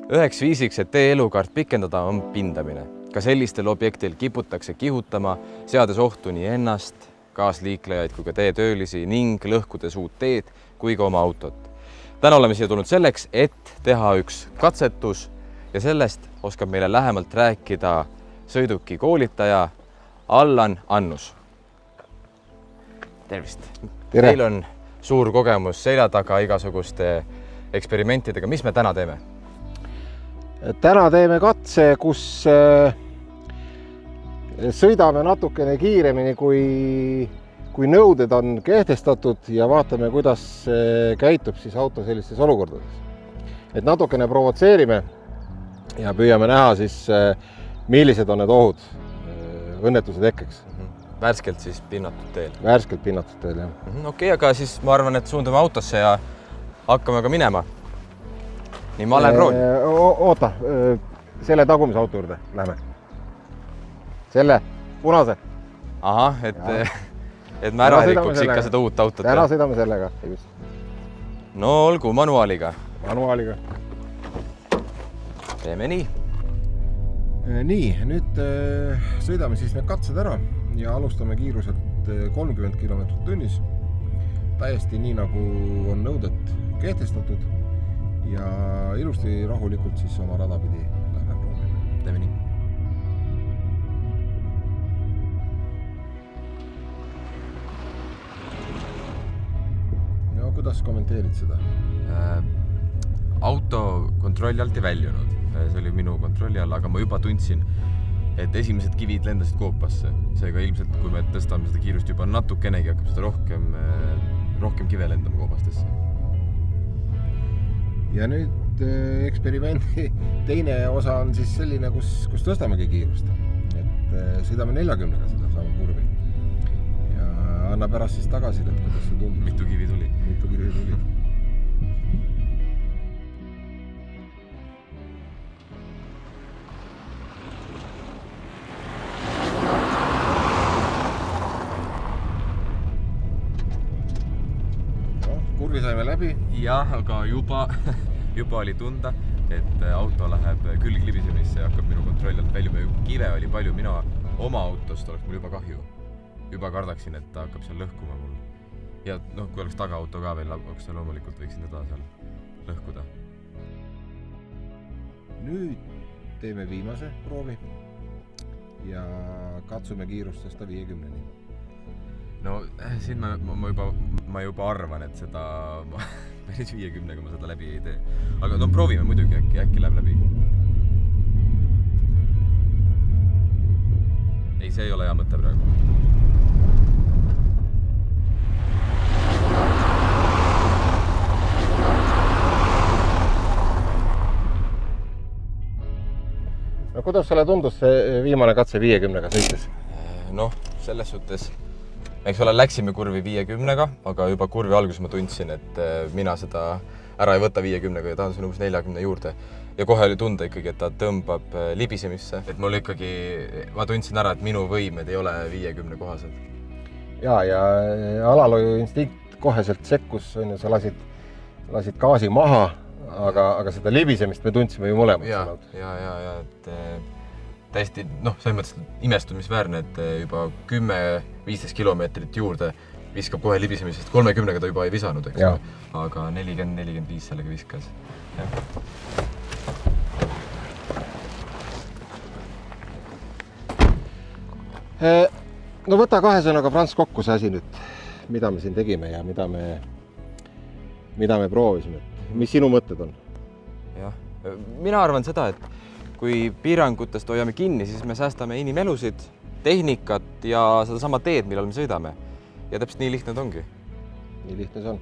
Üheks viisiks, et tee elukaart pikendada, on pindamine. Ka sellistel objektil kiputakse kihutama, seades ohtu nii ennast, kaasliiklejaid kui ka teetöölisi ning lõhkudes uut teed kui ka oma autot. Täna oleme siia tulnud selleks, et teha üks katsetus ja sellest oskab meile lähemalt rääkida sõiduki koolitaja Allan Annus. Tervist! Tere. Teil on suur kogemus selja taga igasuguste eksperimentidega. Mis me täna teeme? Täna teeme katse, kus sõidame natukene kiiremini, kui nõuded on kehtestatud ja vaatame, kuidas käitub siis auto sellistes olukordades. Et natukene provotseerime ja püüame näha siis, millised on need ohud õnnetuse tekkeks. Värskelt siis pinnatud teel. Värskelt pinnatud teel, jah. Okei, aga siis ma arvan, et suundume autosse ja hakkame ka minema. Nii, ma olen rool. Oota, selle tagumise auto juurde lähme. Selle, punase. Ahah, et me ära rikuks ikka seda uut autot. Täna sõidame sellega. No olgu, manuaaliga. Manuaaliga. Teeme nii. Nii, nüüd sõidame siis need katsed ära ja alustame kiiruselt 30 km tunnis. Täiesti nii, nagu on nõuded kehtestatud ja ilusti rahulikult siis oma rada pidi lähme proovime. Teeme nii. No kuidas kommenteerid seda? Auto kontrolli alt ei väljunud. See oli minu kontrolli all, aga ma juba tundsin, et esimesed kivid lendasid koopasse. Seega ilmselt, kui me tõstame seda kiirust juba natukenegi, hakkab seda rohkem kive lendama koopastesse. Ja nüüd eksperimendi teine osa on siis selline, kus tõstamegi kiirust. Et sõidame 40-ga seda sama kurvi. Ja anna pärast siis tagasi, et kuidas see tundub. Mitu kivi tuli. Mitu kivi tuli. Kurvi saime läbi. Jah, aga juba oli tunda, et auto läheb külglibisemisse ja hakkab minu kontrolli alt väljuma. Kive oli palju, mina oma autost oleks mul juba kahju. Juba kardaksin, et ta hakkab seal lõhkuma mul. Ja kui oleks tagaauto ka veel, siis loomulikult võiksin teda seal lõhkuda. Nüüd teeme viimase proovi ja katsume kiirust tõsta 50-ni. No siin ma juba arvan, et seda päris 50-ga ma seda läbi ei tee. Aga no proovime muidugi, äkki läheb läbi. Ei, see ei ole hea mõte praegu. No kuidas sulle tundus see viimane katse 50-ga sõites? Noh, selles suhtes eks ole, läksime kurvi 50-ga, aga juba kurvi alguses ma tundsin, et mina seda ära ei võta 50-ga ja tahan siin umbes 40 juurde. Ja kohe oli tunda ikkagi, et ta tõmbab libisemisse. Et mul ikkagi, ma tundsin ära, et minu võimed ei ole 50 kohaselt. Ja alaloju instinkt koheselt sekkus, sa lasid gaasi maha, aga seda libisemist me tundsime ju mõlemad. Ja, et täiesti, selles mõttes imestumisväärne, et juba 10-15 kilomeetrit juurde viskab kohe libisemisest. 30-ga ta juba ei visanud, eks. Aga 40-45 sellega viskas. No võta kahe sõnaga Frans kokku see asi nüüd, mida me siin tegime ja mida me proovisime. Mis sinu mõtted on? Jah, mina arvan seda, et kui piirangutest hoiame kinni, siis me säästame inimelusid, tehnikat ja seda sama teed, millal me sõidame. Ja täpselt nii lihtne ta ongi. Nii lihtne see on.